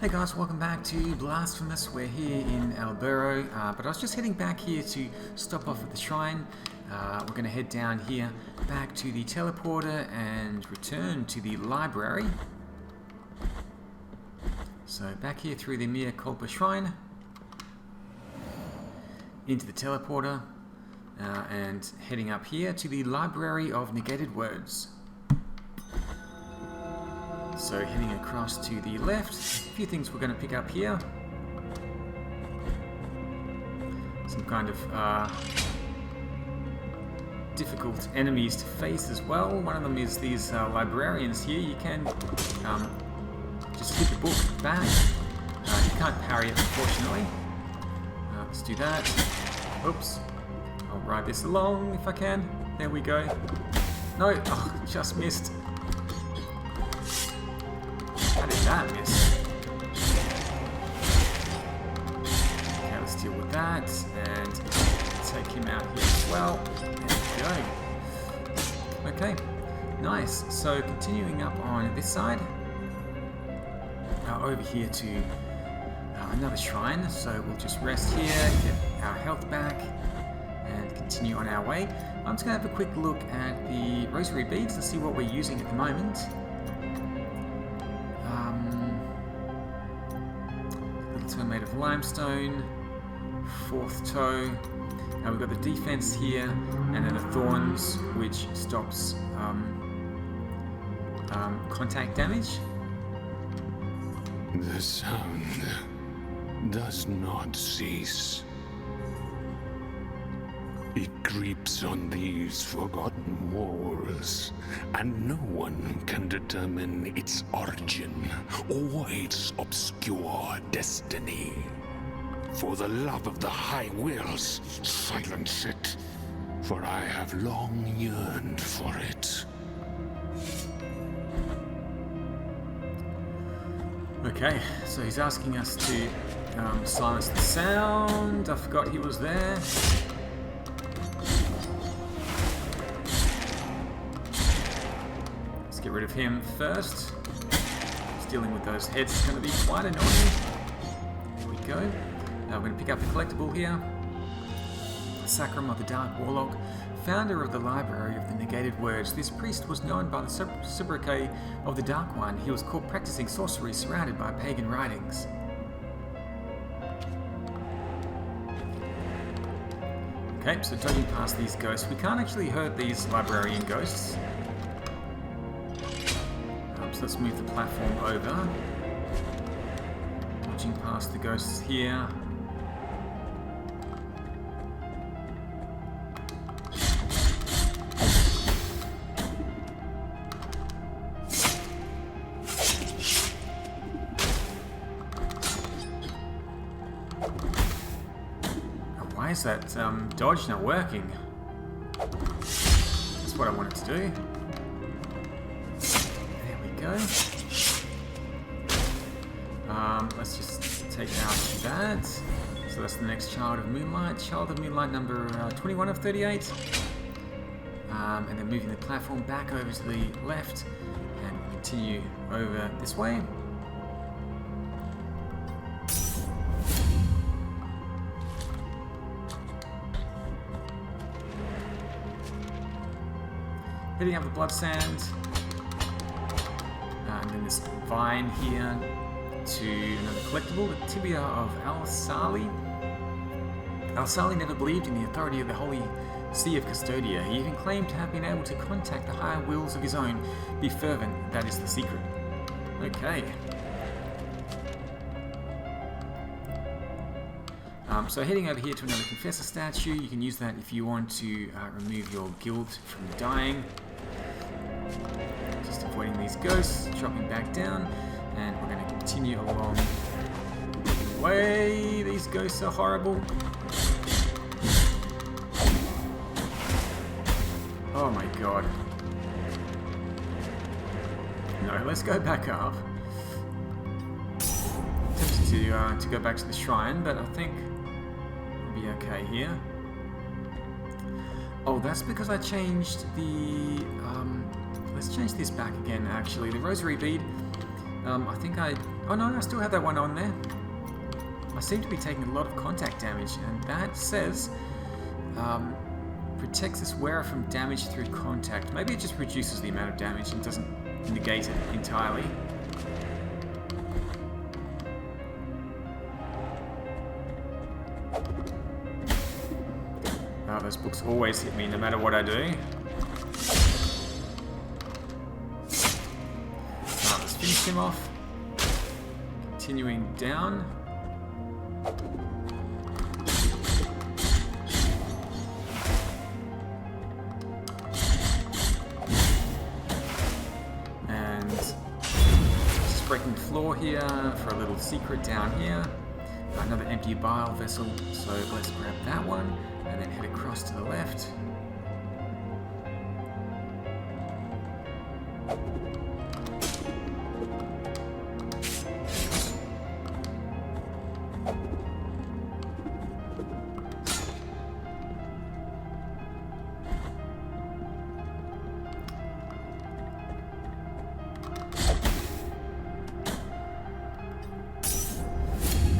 Hey guys, welcome back to Blasphemous. We're here in Albero, but I was just heading back here to stop off at the shrine. We're going to head down here back to the teleporter and return to the library. So back here through the Mea Culpa shrine, into the teleporter, and heading up here to the library of negated words. So heading across to the left, a few things we're going to pick up here. Some kind of difficult enemies to face as well. One of them is these librarians here. You can just hit the book back. You can't parry it, unfortunately. Let's do that. Oops. I'll ride this along if I can. There we go. No, oh, just missed. How did that miss? Okay, let's deal with that and take him out here as well. There we go. Okay, nice. So continuing up on this side, over here to another shrine. So we'll just rest here, get our health back, and continue on our way. I'm just going to have a quick look at the Rosary beads to see what we're using at the moment. Toe made of limestone, fourth toe. Now we've got the defense here, and then the thorns, which stops contact damage. The sound does not cease. It creeps on these forgotten walls, and no one can determine its origin or its obscure destiny. For the love of the High Wills, silence it, for I have long yearned for it. Okay, so he's asking us to silence the sound. I forgot he was there. Get rid of him first. Just dealing with those heads is going to be quite annoying. There we go. Now we're going to pick up the collectible here. Sacrum of the Dark Warlock, founder of the Library of the Negated Words. This priest was known by the sobriquet of the Dark One. He was caught practicing sorcery surrounded by pagan writings. Okay, so dodging past these ghosts. We can't actually hurt these librarian ghosts. So let's move the platform over. Watching past the ghosts here. Why is that dodge not working? That's what I wanted to do. Let's just take out that. So that's the next Child of Moonlight. Child of Moonlight number 21 of 38. And then moving the platform back over to the left and continue over this way. Hitting up the blood sand. And then this vine here to another collectible, the Tibia of Alsahi. Alsahi never believed in the authority of the Holy See of Custodia. He even claimed to have been able to contact the higher wills of his own. Be fervent, that is the secret. Okay. So heading over here to another Confessor Statue. You can use that if you want to remove your guilt from dying. Just avoiding these ghosts, dropping back down, and we're going to continue along the way. These ghosts are horrible. Oh my god. No, let's go back up. Tempted to go back to the shrine, but I think we'll be okay here. Oh, that's because I changed the... let's change this back again, actually. The Rosary bead I think I... Oh no, I still have that one on there. I seem to be taking a lot of contact damage, and that says... protects this wearer from damage through contact. Maybe it just reduces the amount of damage and doesn't negate it entirely. Oh, those books always hit me no matter what I do. Alright, let's finish him off. Continuing down. And just breaking the floor here for a little secret down here. Another empty bile vessel, so let's grab that one and then head across to the left.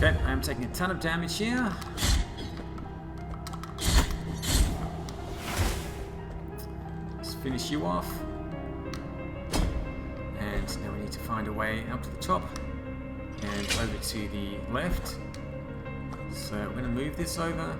Okay, I'm taking a ton of damage here. Let's finish you off. And now we need to find a way up to the top and over to the left. So we're going to move this over.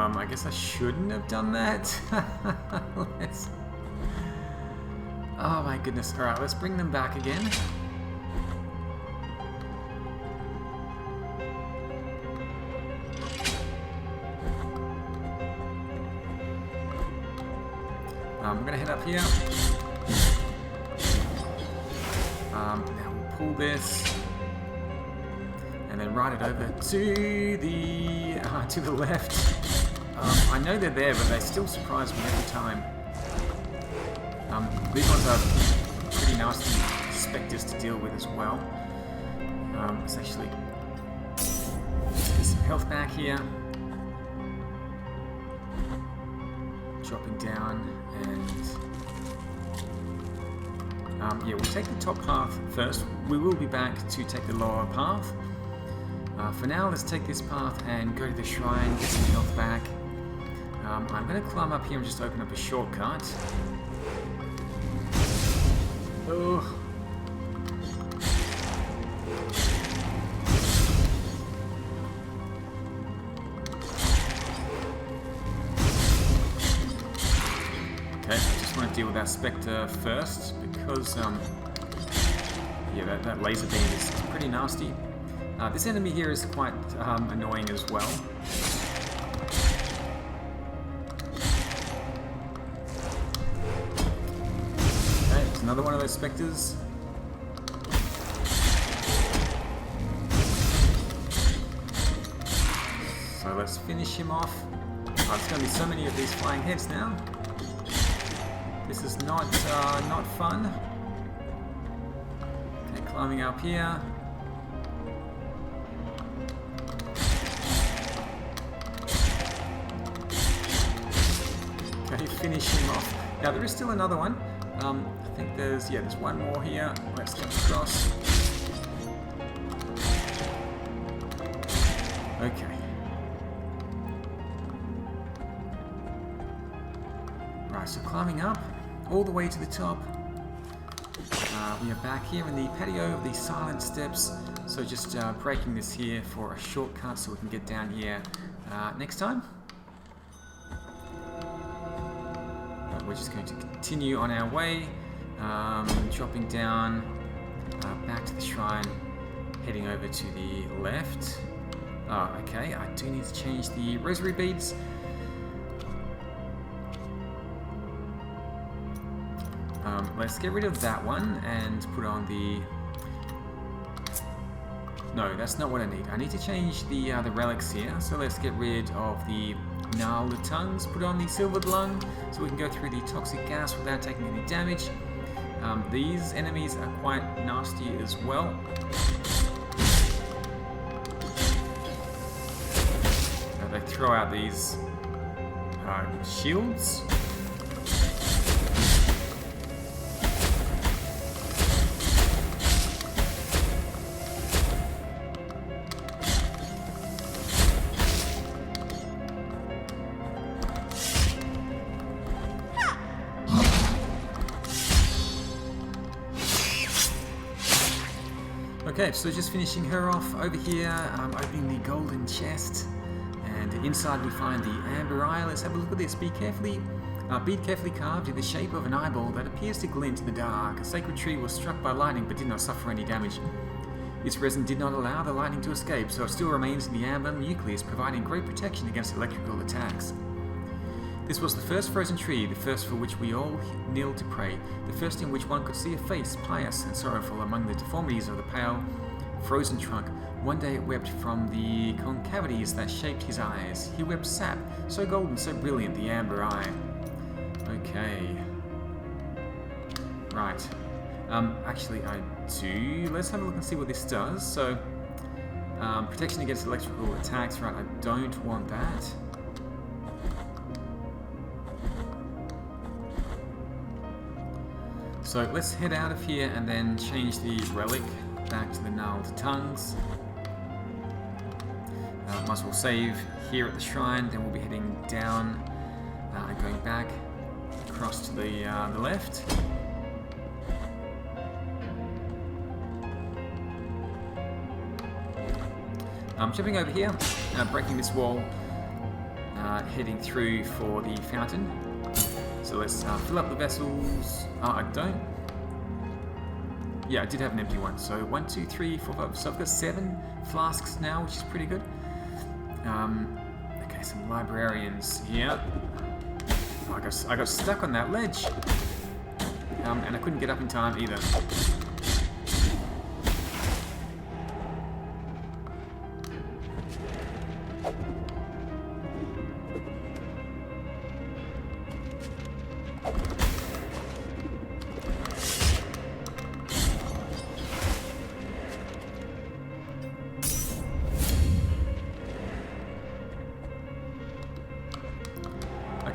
I guess I shouldn't have done that. Oh my goodness. Alright, let's bring them back again. We're going to head up here. Now we'll pull this and then ride it over to the left. I know they're there, but they still surprise me every time. These ones are pretty nasty spectres to deal with as well. Let's actually get some health back here. Dropping down, and yeah, we'll take the top path first. We will be back to take the lower path. For now, let's take this path and go to the shrine, get some health back. I'm going to climb up here and just open up a shortcut. Oh. Okay, I just want to deal with that spectre first because, yeah, that laser beam is pretty nasty. This enemy here is quite annoying as well. Another one of those spectres. So let's finish him off. Oh, there's going to be so many of these flying heads now. This is not fun. Okay, climbing up here. Okay, finish him off. Now there is still another one. I think there's one more here. Let's come across. Okay. Right, so climbing up all the way to the top. We are back here in the patio of the silent steps. So just breaking this here for a shortcut so we can get down here next time. We're just going to continue on our way, dropping down, back to the shrine, heading over to the left. Oh, okay, I do need to change the Rosary beads. Let's get rid of that one and put on the... No, that's not what I need. I need to change the relics here, so let's get rid of the gnarled tongues, put on the silvered lung, so we can go through the toxic gas without taking any damage. These enemies are quite nasty as well. throw out these shields. Okay, so just finishing her off over here, opening the golden chest, and inside we find the amber eye. Let's have a look at this. Bead carefully carved in the shape of an eyeball that appears to glint in the dark. A sacred tree was struck by lightning but did not suffer any damage. Its resin did not allow the lightning to escape, so it still remains in the amber nucleus, providing great protection against electrical attacks. This was the first frozen tree, the first for which we all kneeled to pray, the first in which one could see a face pious and sorrowful among the deformities of the pale, frozen trunk. One day it wept from the concavities that shaped his eyes. He wept sap, so golden, so brilliant, the amber eye. Okay. Right. Actually, I do. Let's have a look and see what this does. So, protection against electrical attacks. Right, I don't want that. So let's head out of here and then change the relic back to the gnarled tongues. Might as well save here at the shrine, then we'll be heading down and going back across to the left. Jumping over here, breaking this wall, heading through for the fountain. So let's fill up the vessels. I don't. Yeah, I did have an empty one. So 1, 2, 3, 4, 5. So I've got 7 flasks now, which is pretty good. Okay, some librarians here. Oh, I got stuck on that ledge, and I couldn't get up in time either.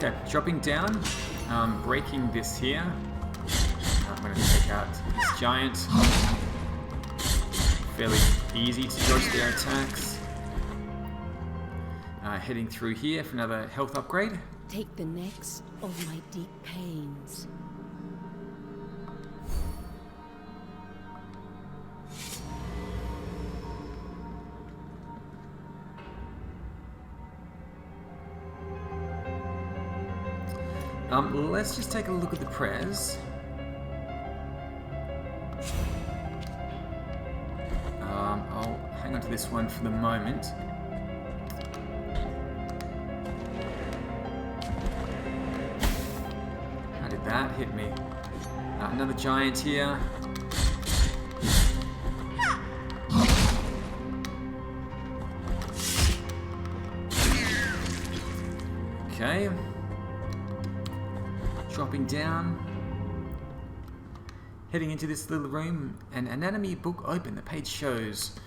Okay, dropping down, breaking this here. I'm going to take out this giant. Fairly easy to dodge their attacks. Heading through here for another health upgrade. Take the next of my deep pains. Let's just take a look at the prayers. I'll hang on to this one for the moment. How did that hit me? Another giant here. Okay. Dropping down, heading into this little room, an anatomy book open. The page shows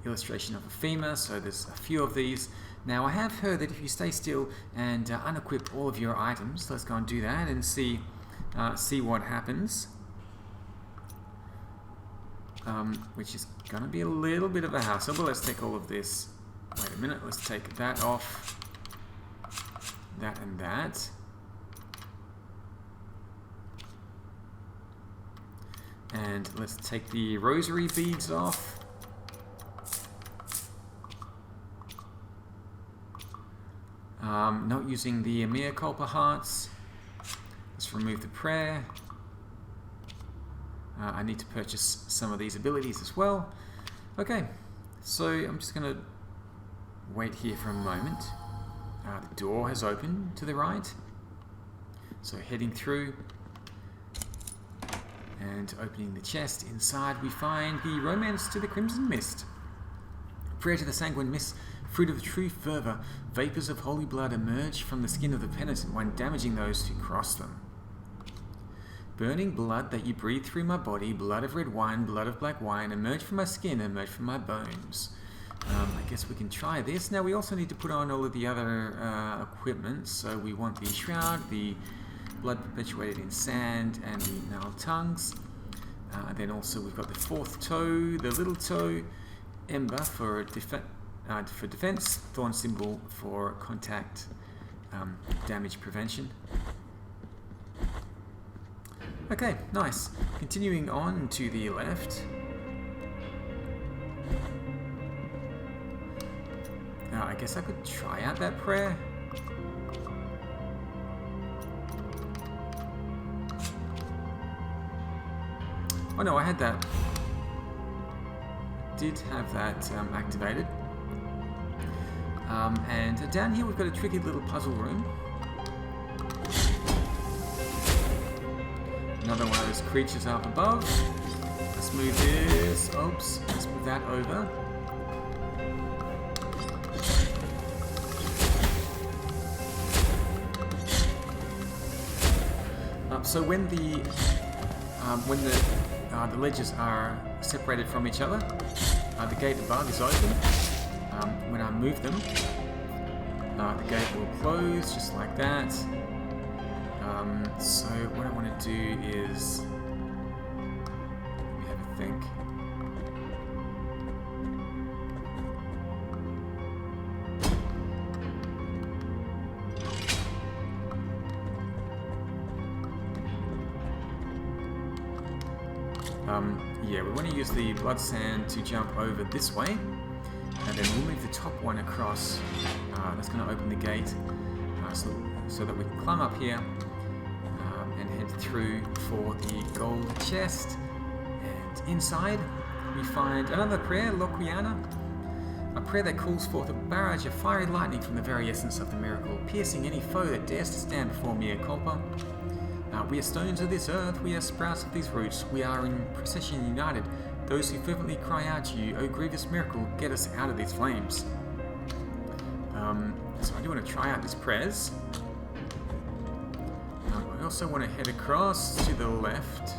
illustration of a femur, so there's a few of these. Now I have heard that if you stay still and unequip all of your items, let's go and do that and see what happens. Which is going to be a little bit of a hassle, but let's take all of this. Wait a minute, let's take that off, that and that. And let's take the Rosary beads off. Not using the Mea Culpa hearts. Let's remove the prayer. I need to purchase some of these abilities as well. Okay, so I'm just going to wait here for a moment. The door has opened to the right. So heading through. And opening the chest, inside we find the Romance to the Crimson Mist. Prayer to the Sanguine Mist, fruit of true fervour, vapours of holy blood emerge from the skin of the penitent one, damaging those who cross them. Burning blood that you breathe through my body, blood of red wine, blood of black wine, emerge from my skin, emerge from my bones. I guess we can try this. Now we also need to put on all of the other equipment. So we want the shroud, the blood perpetuated in sand, and the gnarled tongues. Then also we've got the fourth toe, the little toe, ember for defense, thorn symbol for contact damage prevention. Okay, nice. Continuing on to the left. I guess I could try out that prayer. Oh no, I had that. Did have that activated. And down here we've got a tricky little puzzle room. Another one of those creatures up above. Let's move this. Oops, let's move that over. So when the ledges are separated from each other, the gate above is open. When I move them, the gate will close just like that. So what I want to do is, let me have a think. Yeah, we want to use the blood sand to jump over this way, and then we'll move the top one across. That's going to open the gate so that we can climb up here and head through for the gold chest. And inside we find another prayer, Lorquiana, a prayer that calls forth a barrage of fiery lightning from the very essence of the miracle, piercing any foe that dares to stand before mea culpa. We are stones of this earth, we are sprouts of these roots, we are in procession united, those who fervently cry out to you, O grievous miracle, get us out of these flames. So I do want to try out these prayers. I also want to head across to the left.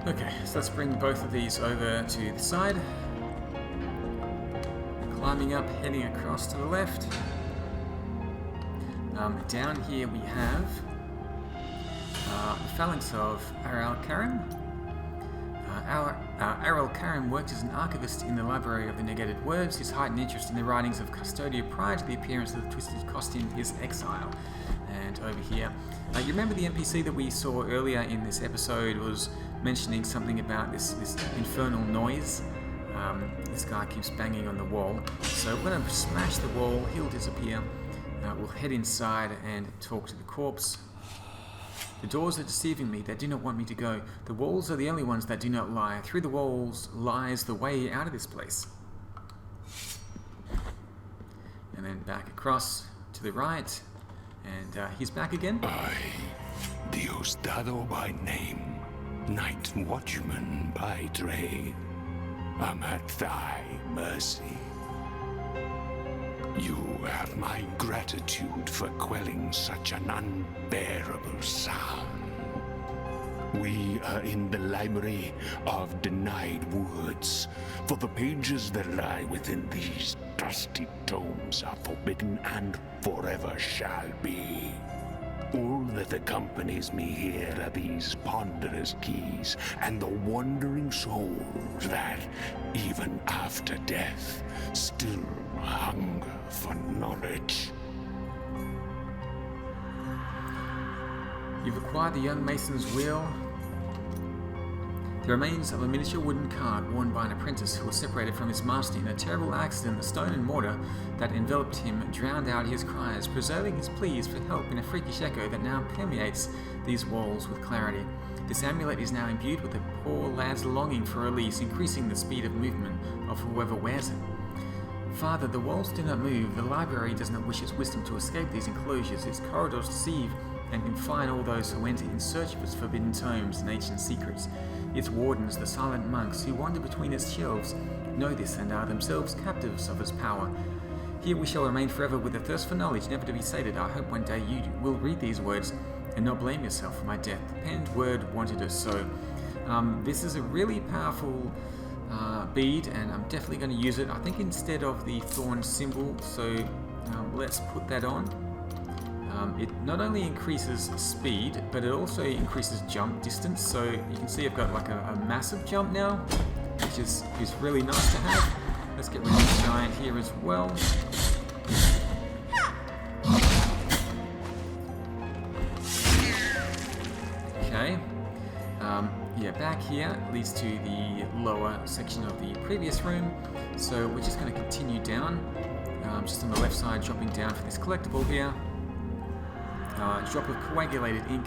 Okay, so let's bring both of these over to the side. Climbing up, heading across to the left. Down here we have the Phalanx of Aralcarim. Aralcarim worked as an archivist in the library of the Negated words. His heightened interest in the writings of Custodia prior to the appearance of the twisted costume is exile. And over here, you remember the NPC that we saw earlier in this episode was mentioning something about this infernal noise. This guy keeps banging on the wall. So we're going to smash the wall, he'll disappear. We'll head inside and talk to the corpse. The doors are deceiving me, they do not want me to go. The walls are the only ones that do not lie. Through the walls lies the way out of this place. And then back across to the right. And he's back again. I, Diosdado by name, Night Watchman by trade, am at thy mercy. You have my gratitude for quelling such an unbearable sound. We are in the library of denied woods, for the pages that lie within these dusty tomes are forbidden and forever shall be. All that accompanies me here are these ponderous keys and the wandering souls that, even after death, still hunger for knowledge. You've acquired the young mason's wheel. The remains of a miniature wooden cart worn by an apprentice who was separated from his master in a terrible accident. The stone and mortar that enveloped him drowned out his cries, preserving his pleas for help in a freakish echo that now permeates these walls with clarity. This amulet is now imbued with the poor lad's longing for release, increasing the speed of movement of whoever wears it. Father, the walls do not move. The library does not wish its wisdom to escape these enclosures. Its corridors deceive, and confine all those who enter in search of its forbidden tomes and ancient secrets. Its wardens, the silent monks who wander between its shelves, know this and are themselves captives of its power. Here we shall remain forever with a thirst for knowledge never to be sated. I hope one day you will read these words and not blame yourself for my death. The penned word wanted us so. This is a really powerful bead, and I'm definitely going to use it. I think instead of the thorn symbol, so let's put that on. It not only increases speed, but it also increases jump distance. So you can see I've got like a massive jump now, which is really nice to have. Let's get rid of the giant here as well. Okay. Yeah, back here leads to the lower section of the previous room. So we're just going to continue down. Just on the left side, dropping down for this collectible here. A drop of coagulated ink.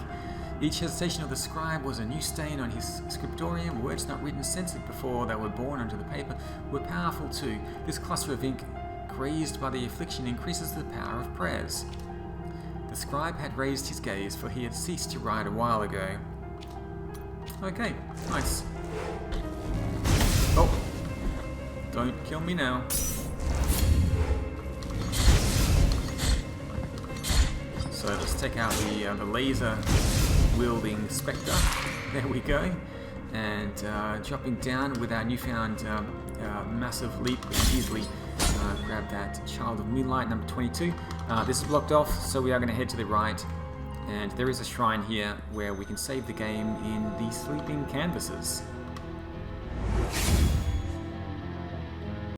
Each hesitation of the scribe was a new stain on his scriptorium. Words not written censored before they were born onto the paper were powerful too. This cluster of ink, grazed by the affliction, increases the power of prayers. The scribe had raised his gaze, for he had ceased to write a while ago. Okay, nice. Oh, don't kill me now. So let's take out the laser wielding spectre. There we go. And dropping down with our newfound massive leap, we can easily grab that Child of Moonlight, number 22. This is blocked off, so we are going to head to the right. And there is a shrine here where we can save the game in the sleeping canvases.